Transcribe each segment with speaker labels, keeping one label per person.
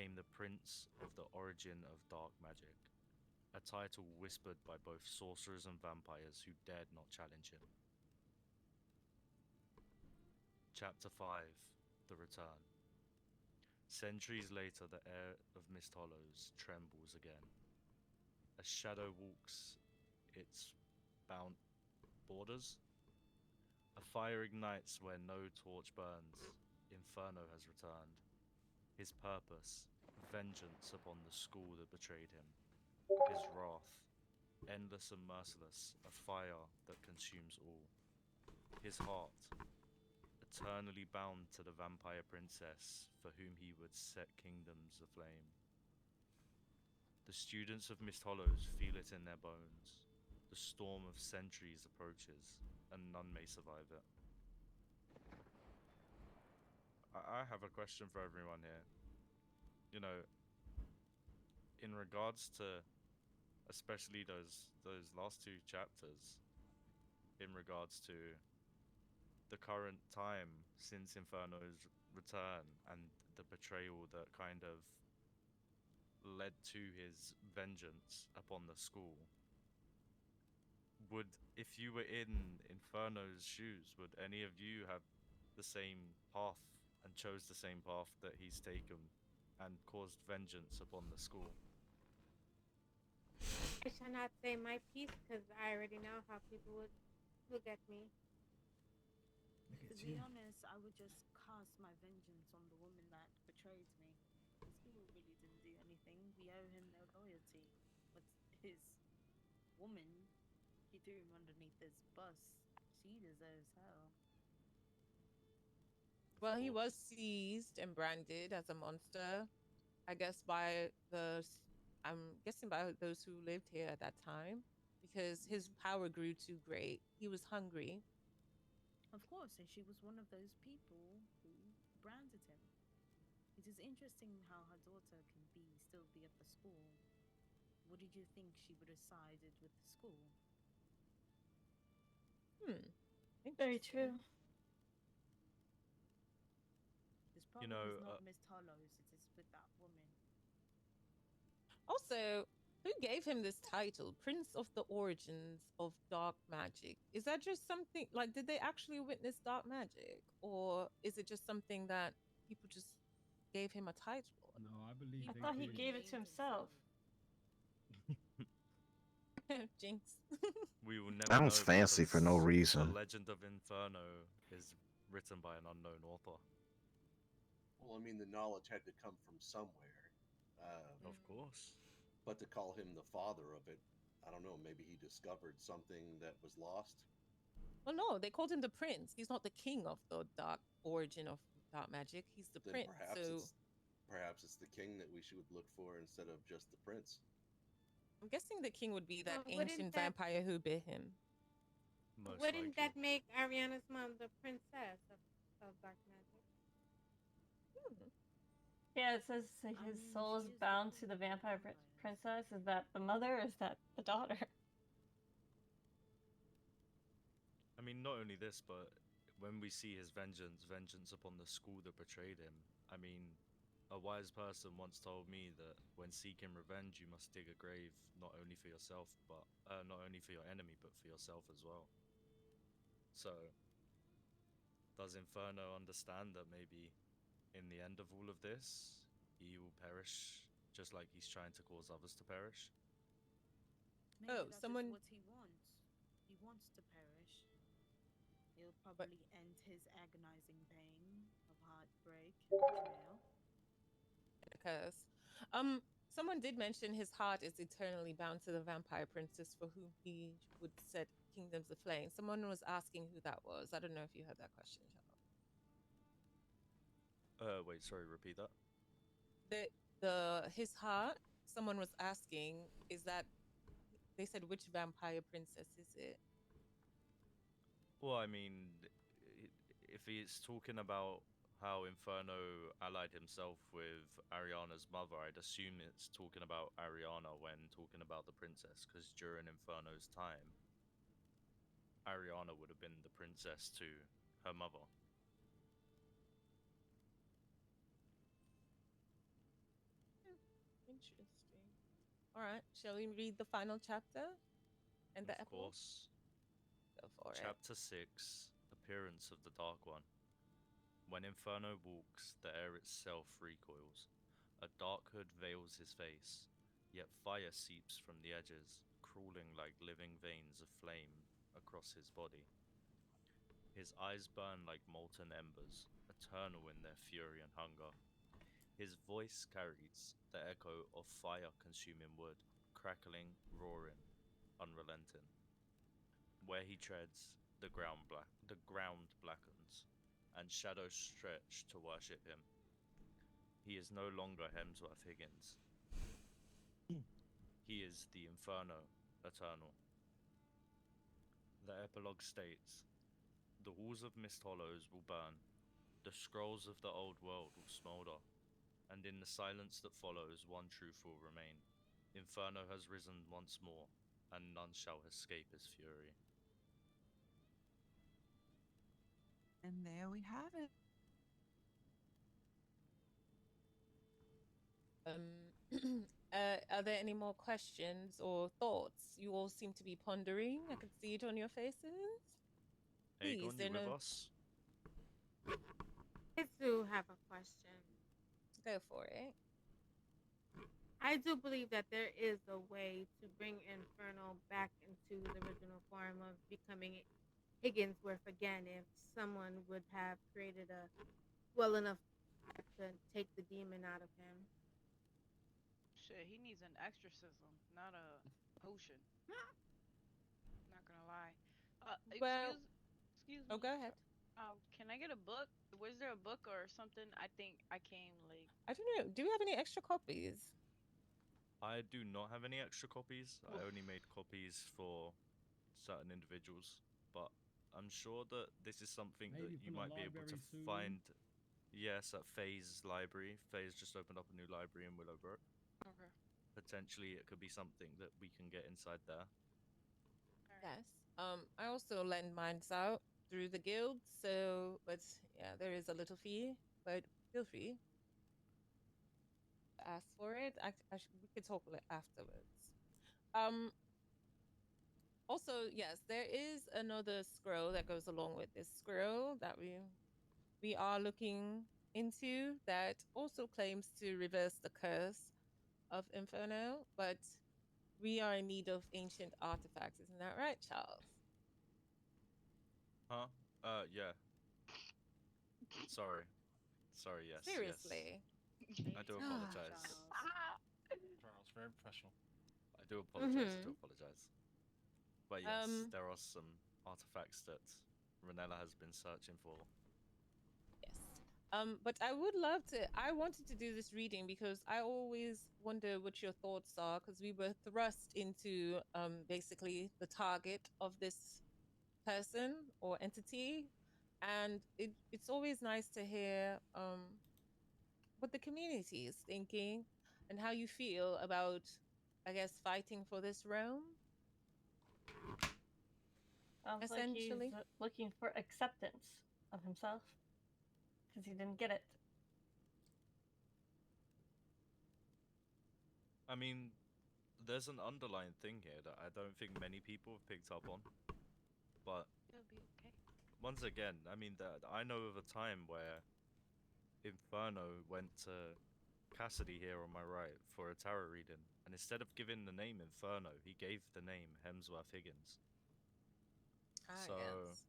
Speaker 1: became the Prince of the Origin of Dark Magic, a title whispered by both sorcerers and vampires who dared not challenge him. Chapter 5: The Return. Centuries later, the air of Myst Hollows trembles again. A shadow walks its bound borders. A fire ignites where no torch burns. Inferno has returned. His purpose, vengeance upon the school that betrayed him. His wrath, endless and merciless, a fire that consumes all. His heart, eternally bound to the vampire princess for whom he would set kingdoms aflame. The students of Myst Hollows feel it in their bones. The storm of centuries approaches, and none may survive it. I have a question for everyone here. You know, in regards to especially those last two chapters, in regards to the current time since Inferno's return and the betrayal that kind of led to his vengeance upon the school. If you were in Inferno's shoes, would any of you have the same path and chose the same path that he's taken and caused vengeance upon the school?
Speaker 2: I shall not say my piece because I already know how people would look at me.
Speaker 3: Look
Speaker 4: To
Speaker 3: at
Speaker 4: be
Speaker 3: you.
Speaker 4: honest, I would just cast my vengeance on the woman that betrayed me. Because people really didn't do anything. We owe him no loyalty. But his woman, he threw him underneath this bus. She deserves hell.
Speaker 1: Of
Speaker 5: Well, he was
Speaker 1: course.
Speaker 5: seized and branded as a monster, I guess, I'm guessing by those who lived here at that time, because his power grew too great. He was hungry.
Speaker 4: Of course, and she was one of those people who branded him. It is interesting how her daughter can still be at the school. What did you think she would have sided with the school?
Speaker 5: Hmm.
Speaker 6: Very
Speaker 5: Interesting.
Speaker 6: true.
Speaker 4: This
Speaker 1: You
Speaker 4: problem is
Speaker 1: know,
Speaker 4: not Miss Hollows, it is with that woman.
Speaker 5: Also, who gave him this title, Prince of the Origins of Dark Magic? Is that just something like, did they actually witness dark magic? Or is it just something that people just gave him a title?
Speaker 3: No, I
Speaker 4: He
Speaker 3: believe
Speaker 6: I
Speaker 3: they
Speaker 6: thought he
Speaker 4: probably
Speaker 3: did.
Speaker 6: gave it to
Speaker 4: named
Speaker 6: himself.
Speaker 5: Jinx.
Speaker 1: we will never
Speaker 7: Sounds
Speaker 1: know
Speaker 7: fancy for no
Speaker 1: because the
Speaker 7: reason.
Speaker 1: Legend of Inferno is written by an unknown author.
Speaker 8: Well, I mean, the knowledge had to come from somewhere.
Speaker 1: Of course.
Speaker 8: But to call him the father of it, I don't know. Maybe he discovered something that was lost.
Speaker 5: Well, no, they called him the prince. He's not the king of the dark origin of dark magic. He's the
Speaker 8: Then
Speaker 5: prince. So
Speaker 8: perhaps it's the king that we should look for instead of just the prince.
Speaker 5: I'm guessing the king would be that
Speaker 2: But
Speaker 5: ancient vampire who bit him.
Speaker 1: Most
Speaker 2: wouldn't
Speaker 1: likely.
Speaker 2: that make Ariana's mom the princess of dark magic?
Speaker 5: Hmm.
Speaker 6: Yeah, it says
Speaker 4: I
Speaker 6: his
Speaker 4: mean,
Speaker 6: soul
Speaker 4: she
Speaker 6: is
Speaker 4: is the
Speaker 6: bound to
Speaker 4: queen
Speaker 6: the
Speaker 4: of the
Speaker 6: vampire
Speaker 4: vampires.
Speaker 6: princess. Is that the mother? Or is that the daughter?
Speaker 1: I mean, not only this, but when we see his vengeance upon the school that betrayed him, I mean, a wise person once told me that when seeking revenge, you must dig a grave not only for yourself, but not only for your enemy, but for yourself as well. So, does Inferno understand that maybe in the end of all of this, he will perish just like he's trying to cause others to perish?
Speaker 4: Maybe
Speaker 5: Oh,
Speaker 4: that is
Speaker 5: someone,
Speaker 4: what he wants. He wants to perish. He'll
Speaker 5: but
Speaker 4: probably end his agonizing pain of heartbreak and betrayal.
Speaker 5: a curse. Someone did mention his heart is eternally bound to the vampire princess for whom he would set kingdoms aflame. Someone was asking who that was. I don't know if you heard that question, Charles.
Speaker 1: Wait, sorry, repeat that.
Speaker 5: The his heart. Someone was asking, is that they said which vampire princess is it?
Speaker 1: Well, I mean, if he's talking about how Inferno allied himself with Ariana's mother, I'd assume it's talking about Ariana when talking about the princess, because during Inferno's time, Ariana would have been the princess to her mother.
Speaker 5: Interesting. All right. Shall we read the final chapter and the
Speaker 1: Of
Speaker 5: epilogue?
Speaker 1: course.
Speaker 5: Go for it.
Speaker 1: Chapter 6 Appearance of the Dark One. When Inferno walks, the air itself recoils. A dark hood veils his face, yet fire seeps from the edges, crawling like living veins of flame across his body. His eyes burn like molten embers, eternal in their fury and hunger. His voice carries the echo of fire consuming wood, crackling, roaring, unrelenting. Where he treads, the ground blackens, and shadows stretch to worship him. He is no longer Hemsworth Higgins. He is the Inferno Eternal. The epilogue states, the walls of Mist Hollows will burn, the scrolls of the old world will smolder, and in the silence that follows, one truth will remain. Inferno has risen once more, and none shall escape his fury.
Speaker 7: And there we have it.
Speaker 5: Are there any more questions or thoughts? You all seem to be pondering. I can see it on your faces. Please,
Speaker 1: Aegon, you with us?
Speaker 2: I do have a question.
Speaker 5: Go for it.
Speaker 2: I do believe that there is a way to bring Inferno back into the original form of becoming Higginsworth again if someone would have created a well enough to take the demon out of him.
Speaker 9: Shit, he needs an exorcism, not a potion. Not gonna lie.
Speaker 5: Well,
Speaker 9: Excuse
Speaker 5: oh,
Speaker 9: me.
Speaker 5: go ahead.
Speaker 9: Can I get a book? Was there a book or something? I think I came like.
Speaker 5: I don't know. Do you have any extra copies?
Speaker 1: I do not have any extra copies. I
Speaker 9: Oof.
Speaker 1: only made copies for certain individuals, but I'm sure that this is something
Speaker 3: Maybe
Speaker 1: that you
Speaker 3: from the
Speaker 1: might be able to
Speaker 3: library soon.
Speaker 1: find. Yes, at Faye's library. Faye's just opened up a new library in Willowbrook.
Speaker 9: Okay.
Speaker 1: Potentially, it could be something that we can get inside there.
Speaker 5: Yes. I also lend mine out through the guild, so but yeah, there is a little fee, but feel free to ask for it. We could talk afterwards. Also, yes, there is another scroll that goes along with this scroll that we are looking into that also claims to reverse the curse of Inferno, but we are in need of ancient artifacts. Isn't that right, Charles?
Speaker 1: Huh? Yeah. Sorry. Sorry, yes.
Speaker 5: Seriously.
Speaker 1: Yes. I do apologize.
Speaker 10: Charles, very professional.
Speaker 1: I do apologize. I do
Speaker 2: Mhm.
Speaker 1: apologize. But yes,
Speaker 5: Um,
Speaker 1: there are some artifacts that Renella has been searching for.
Speaker 5: Yes. But I wanted to do this reading because I always wonder what your thoughts are, because we were thrust into basically the target of this person or entity. And it's always nice to hear what the community is thinking and how you feel about, I guess, fighting for this realm.
Speaker 6: Sounds like he's
Speaker 5: Essentially.
Speaker 6: looking for acceptance of himself because he didn't get it.
Speaker 1: I mean, there's an underlying thing here that I don't think many people have picked up on. But
Speaker 9: It'll be okay.
Speaker 1: once again, I mean, that I know of a time where Inferno went to Cassidy here on my right for a tarot reading, and instead of giving the name Inferno, he gave the name Hemsworth Higgins. So,
Speaker 5: Yes.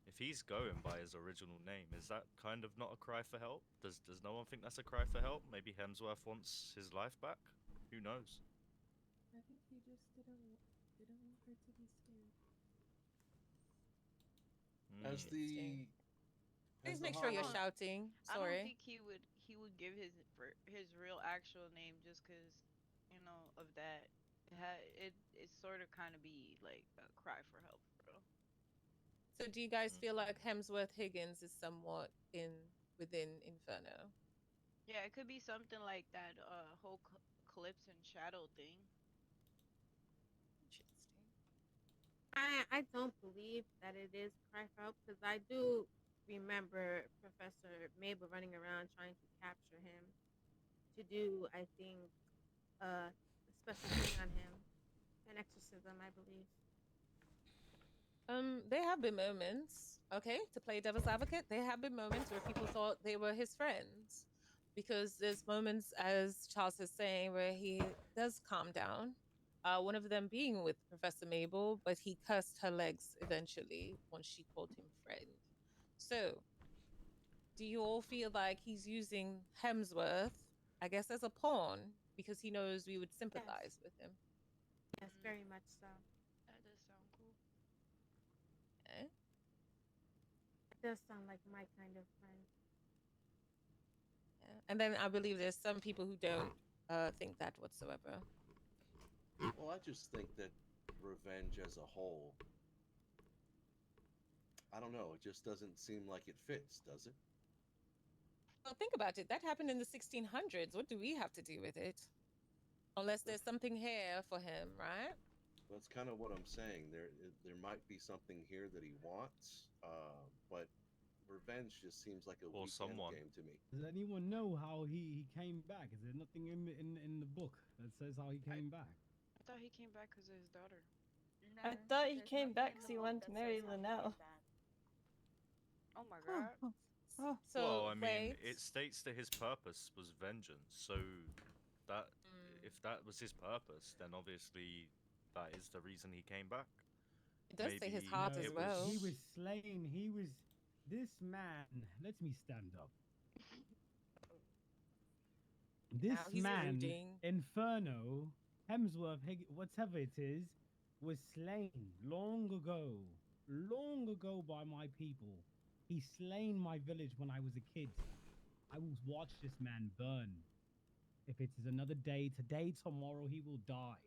Speaker 1: if he's going by his original name, is that kind of not a cry for help? Does no one think that's a cry for help? Maybe Hemsworth wants his life back? Who knows?
Speaker 5: I think he just didn't want her to be scared.
Speaker 10: As
Speaker 1: Hmm.
Speaker 10: the
Speaker 5: Please
Speaker 10: as the
Speaker 5: make sure you're
Speaker 9: Hard-
Speaker 5: shouting.
Speaker 9: I don't
Speaker 5: Sorry.
Speaker 9: think he would give his real actual name just because of that. It sort of kind of be like a cry for help, bro.
Speaker 5: So do you guys
Speaker 1: Mm.
Speaker 5: feel like Hemsworth Higgins is somewhat within Inferno?
Speaker 9: Yeah, it could be something like that whole Eclipse and Shadow thing.
Speaker 5: Interesting.
Speaker 2: I don't believe that it is cry for help because I do remember Professor Mabel running around trying to capture him to do, I think, a special thing on him, an exorcism, I believe.
Speaker 5: There have been moments, okay, to play devil's advocate, there have been moments where people thought they were his friends. Because there's moments, as Charles is saying, where he does calm down. One of them being with Professor Mabel, but he cursed her legs eventually once she called him friend. So, do you all feel like he's using Hemsworth, I guess, as a pawn because he knows we would sympathize with him?
Speaker 2: Yes, very much so.
Speaker 9: That does sound cool.
Speaker 5: Eh?
Speaker 2: It does sound like my kind of friend.
Speaker 5: Yeah. And then I believe there's some people who don't think that whatsoever.
Speaker 8: Well, I just think that revenge as a whole, I don't know, it just doesn't seem like it fits, does it?
Speaker 5: Well, think about it. That happened in the 1600s. What do we have to do with it? Unless there's something here for him, right?
Speaker 8: That's kind of what I'm saying. There might be something here that he wants, but revenge just seems like a
Speaker 1: Or
Speaker 8: weak
Speaker 1: someone.
Speaker 8: end game to me.
Speaker 3: Does anyone know how he came back? Is there nothing in the book that says how he came back?
Speaker 9: I thought he came back because of his daughter.
Speaker 4: No,
Speaker 6: I thought he
Speaker 4: there's
Speaker 6: came
Speaker 4: nothing
Speaker 6: back
Speaker 4: in
Speaker 6: because
Speaker 4: the
Speaker 6: he
Speaker 4: book
Speaker 6: wanted to
Speaker 4: that
Speaker 6: marry
Speaker 4: says how he
Speaker 6: Linnell.
Speaker 4: came back.
Speaker 9: Oh my
Speaker 7: Oh,
Speaker 9: god.
Speaker 7: oh, oh.
Speaker 5: So,
Speaker 1: well, I mean,
Speaker 5: wait.
Speaker 1: it states that his purpose was vengeance. So that if that was his purpose, then obviously that is the reason he came back.
Speaker 5: It does say his
Speaker 1: Maybe
Speaker 5: heart
Speaker 3: No,
Speaker 5: as
Speaker 1: it
Speaker 5: well.
Speaker 3: he was slain. He was this man. Let me stand up. This
Speaker 5: Now he's
Speaker 3: man,
Speaker 5: alluding.
Speaker 3: Inferno, Hemsworth, whatever it is, was slain long ago by my people. He slain my village when I was a kid. I will watch this man burn. If it is another day, today, tomorrow, he will die.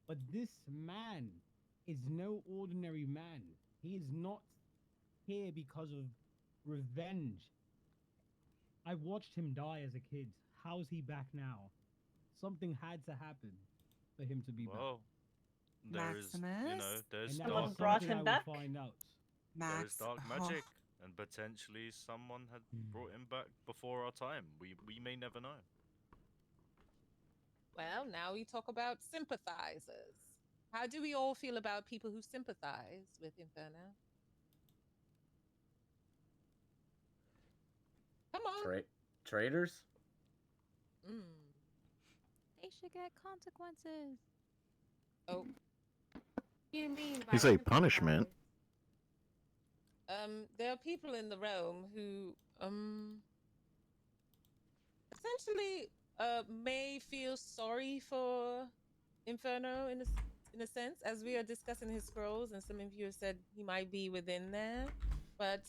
Speaker 3: But this man is no ordinary man. He is not here because of revenge. I watched him die as a kid. How's he back now? Something had to happen for him to be back.
Speaker 1: well, there is,
Speaker 7: Maximus?
Speaker 1: there's
Speaker 3: And that
Speaker 6: Someone
Speaker 3: is
Speaker 1: dark
Speaker 6: brought
Speaker 3: something
Speaker 6: him
Speaker 3: I will
Speaker 6: back?
Speaker 3: find out.
Speaker 1: there
Speaker 7: Max.
Speaker 1: is dark
Speaker 7: oh,
Speaker 1: magic, and potentially someone had brought him back before our time. We may never know.
Speaker 5: Well, now we talk about sympathizers. How do we all feel about people who sympathize with Inferno? Come on.
Speaker 11: Traitors?
Speaker 5: Mm.
Speaker 12: They should get consequences.
Speaker 5: Oh,
Speaker 2: You mean by
Speaker 11: You say punishment.
Speaker 2: sympathize?
Speaker 5: there are people in the realm who essentially may feel sorry for Inferno in a sense, as we are discussing his scrolls, and some of you have said he might be within there. But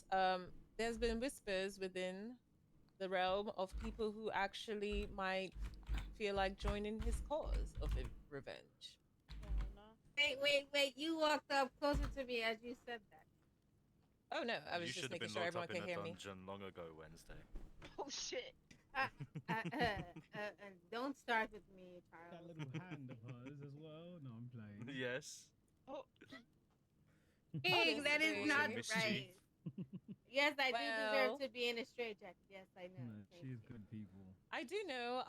Speaker 5: there's been whispers within the realm of people who actually might feel like joining his cause of revenge.
Speaker 9: Hell no.
Speaker 2: Wait. You walked up closer to me as you said that.
Speaker 5: Oh no, I was
Speaker 1: You
Speaker 5: just
Speaker 1: should have
Speaker 5: making
Speaker 1: been
Speaker 5: sure
Speaker 1: locked
Speaker 5: everyone
Speaker 1: up in
Speaker 5: could
Speaker 1: a
Speaker 5: hear me.
Speaker 1: dungeon long ago, Wednesday.
Speaker 9: Oh shit.
Speaker 2: Don't start with me,
Speaker 3: That
Speaker 2: Charles.
Speaker 3: little hand of hers as well. No, I'm playing.
Speaker 1: Yes.
Speaker 9: Oh.
Speaker 2: King, that is
Speaker 5: Honestly.
Speaker 2: not
Speaker 1: Mischief.
Speaker 2: right. Yes, I do
Speaker 5: Well-
Speaker 2: deserve to be in a straitjacket. Yes, I know.
Speaker 3: No,
Speaker 2: Thank
Speaker 3: she is
Speaker 2: you.
Speaker 3: good people.
Speaker 5: I do know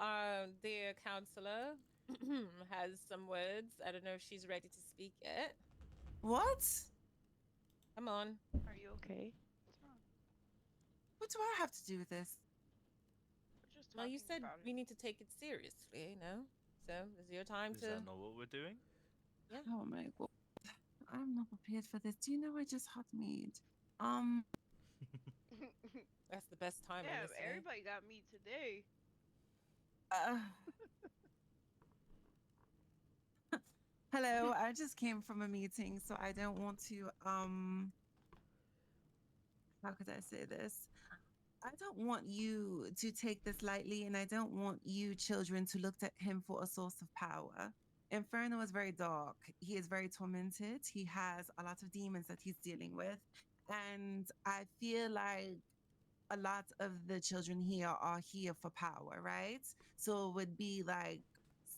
Speaker 5: their counselor has some words. I don't know if she's ready to speak yet.
Speaker 7: What?
Speaker 5: Come on.
Speaker 9: Are you okay? What's wrong?
Speaker 7: What do I have to do with this?
Speaker 9: We're just
Speaker 5: Well, you
Speaker 9: talking
Speaker 5: said
Speaker 9: about
Speaker 5: we
Speaker 9: it.
Speaker 5: need to take it seriously, you know? So, is your time
Speaker 1: Is
Speaker 5: to.
Speaker 1: that not what we're doing?
Speaker 7: Oh my god. I'm not prepared for this. Do you know I just had mead?
Speaker 5: That's the best time,
Speaker 9: Damn,
Speaker 5: honestly.
Speaker 9: everybody got me today.
Speaker 7: Uh, hello, I just came from a meeting, so I don't want to how could I say this? I don't want you to take this lightly, and I don't want you children to look at him for a source of power. Inferno is very dark. He is very tormented. He has a lot of demons that he's dealing with. And I feel like a lot of the children here are here for power, right? So it would be like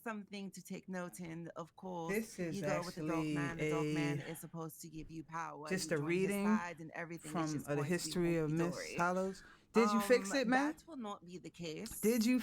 Speaker 7: something to take note in. Of course,
Speaker 13: This is
Speaker 7: you go with the dark
Speaker 13: actually
Speaker 7: man. The dark man
Speaker 13: a
Speaker 7: is supposed to give you power.
Speaker 13: just
Speaker 7: You
Speaker 13: a
Speaker 7: join his
Speaker 13: reading
Speaker 7: side and everything is
Speaker 13: from
Speaker 7: just
Speaker 13: the
Speaker 7: going to be
Speaker 13: history of Miss
Speaker 7: hunky-dory.
Speaker 13: Hollows. Did you fix it, man?
Speaker 7: That will not be the case.
Speaker 13: Did you